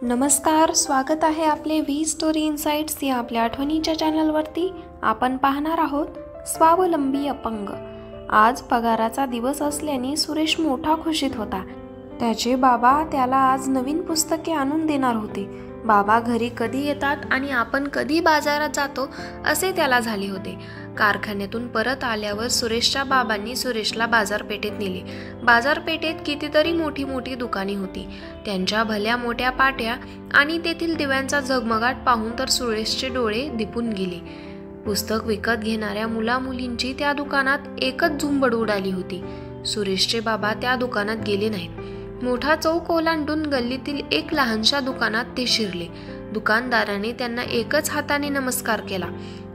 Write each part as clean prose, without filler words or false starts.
नमस्कार, स्वागत आहे आपले व्ही स्टोरी इनसाइट्स या आपल्या आठवणीच्या चॅनलवरती। आपण पाहणार आहोत स्वावलंबी अपंग। आज पगाराचा दिवस असल्याने सुरेश मोठा खुशीत होता। त्याचे बाबा त्याला आज नवीन पुस्तके आणून देणार होते। बाबा घरी कधी येतात आणि आपण कधी बाजारात जातो असे त्याला झाले होते। कारखान्यातून परत आल्यावर सुरेशच्या बाबांनी सुरेशला बाजारपेठेत नेले। बाजारपेठेत कितीतरी मोठी मोठी दुकाने होती। त्यांच्या भल्या मोठ्या पाट्या आणि तेथील दिव्यांचा झगमगाट पाहून तर सुरेशचे डोळे दिपून गेले। पुस्तक विकत घेणाऱ्या मुला मुलींची त्या दुकानात एकच झुंबड उडाली होती। सुरेशचे बाबा त्या दुकानात गेले नाहीत। मोठा चौक ओलांडून गल्लीतील एक लहानशा दुकानात ते शिरले। दुकानदाराने त्यांना एकच हाताने नमस्कार केला,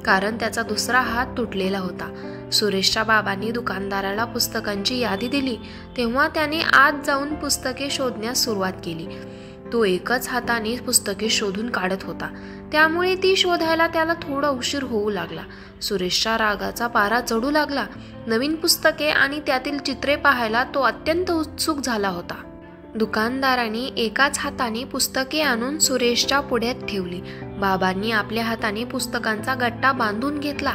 कारण त्याचा दुसरा हात तुटलेला होता। सुरेशच्या बाबांनी दुकानदाराला पुस्तकांची यादी दिली तेव्हा त्याने आत जाऊन पुस्तके शोधण्यास सुरुवात केली। तो एकच हाताने पुस्तके शोधून काढत होता, त्यामुळे ती शोधायला त्याला थोडा उशीर होऊ लागला। सुरेशच्या रागाचा पारा चढू लागला। नवीन पुस्तके आणि त्यातील चित्रे पाहायला तो अत्यंत उत्सुक झाला होता। दुकानदाराने एकाच हाताने पुस्तके आणून सुरेशच्या पुढ्यात ठेवली। बाबांनी आपल्या हाताने पुस्तकांचा गट्टा बांधून घेतला।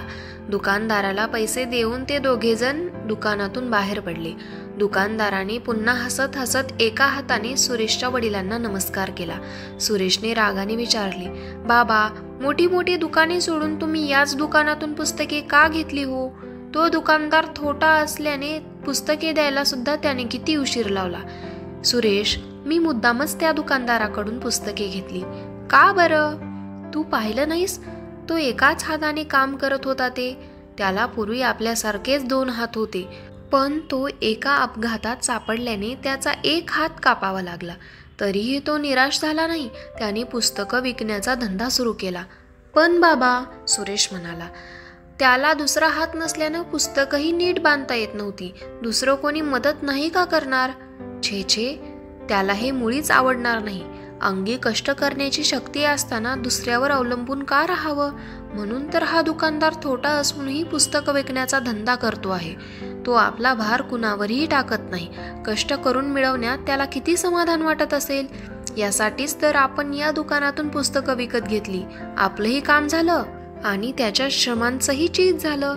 दुकानदाराला पैसे देऊन ते दोघेजण दुकानातून बाहेर पडले। दुकानदाराने पुन्हा हसत हसत एका हाताने सुरेशच्या वडिलांना नमस्कार केला। सुरेशने रागाने विचारले, बाबा, मोठी मोठी दुकाने सोडून तुम्ही याच दुकानातून पुस्तके का घेतली हो? तो दुकानदार थोटा असल्याने पुस्तके द्यायला सुद्धा त्याने किती उशीर लावला। सुरेश, मी मुद्दामच त्या दुकानदाराकडून पुस्तके घेतली। का बरं? तू पाहिलं नाहीस? तो एकाच हाताने काम करत होता। त्याला पूर्वी आपल्यासारखेच दोन हात होते, पण तो एका अपघातात सापडल्याने त्याचा एक हात कापावा लागला। तरीही तो निराश झाला नाही। त्याने पुस्तकं विकण्याचा धंदा सुरू केला। पण बाबा, सुरेश म्हणाला, त्याला दुसरा हात नसल्यानं पुस्तकही नीट बांधता येत नव्हती। दुसरं कोणी मदत नाही का करणार? छे छे, त्याला हे मुळीच आवडणार नाही। अंगी कष्ट करण्याची शक्ती असताना दुसऱ्यावर अवलंबून का राहावं? म्हणून तर हा दुकानदार थोटा असूनही पुस्तकं विकण्याचा धंदा करतो आहे। तो आपला भार कुणावरही टाकत नाही। कष्ट करून मिळवण्यात त्याला किती समाधान वाटत असेल। यासाठीच तर आपण या दुकानातून पुस्तकं विकत घेतली। आपलंही काम झालं आणि त्याच्या श्रमांचंही चीज झालं।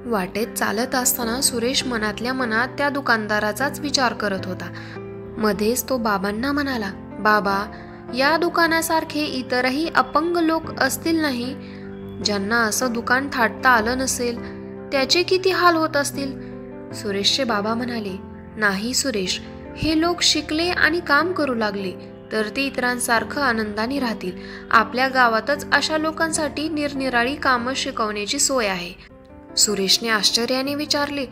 वाटेत चालत असताना सुरेश मनातल्या मनात त्या दुकानदाराचाच विचार करत होता। मध्येच तो बाबांना म्हणाला, बाबा, या दुकानासारखे इतरही अपंग लोक असतील नाही, ज्यांना असं दुकान थाटता आलं नसेल, त्याचे किती हाल होत असतील? सुरेशचे बाबा म्हणाले, नाही सुरेश, हे लोक शिकले आणि काम करू लागले तर ते इतरांसारखं आनंदाने राहतील। आपल्या गावातच अशा लोकांसाठी निरनिराळी कामं शिकवण्याची सोय आहे। सुरेशने आश्चर्याने विचारले,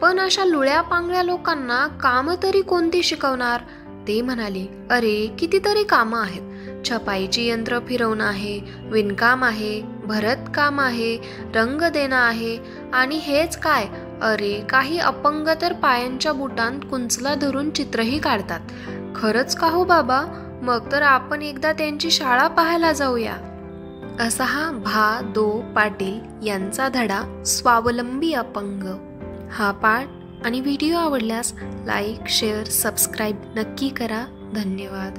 पण अशा लुळ्या पांगळ्या लोकांना कामं तरी कोणती शिकवणार? ते म्हणाले, अरे, कितीतरी कामं आहेत। छपाईची यंत्र फिरवणं आहे, विणकाम आहे, भरत काम आहे, रंग देणं आहे, आणि हेच काय, अरे, काही अपंग तर पायांच्या बुटांत कुंचला धरून चित्रही काढतात। खरंच का हो बाबा? मग तर आपण एकदा त्यांची शाळा पाहायला जाऊया। असा हा भा. दो. पाटील यांचा धडा स्वावलंबी अपंग। हा पाठ आणि व्हिडिओ आवडल्यास लाईक, शेअर, सबस्क्राईब नक्की करा। धन्यवाद।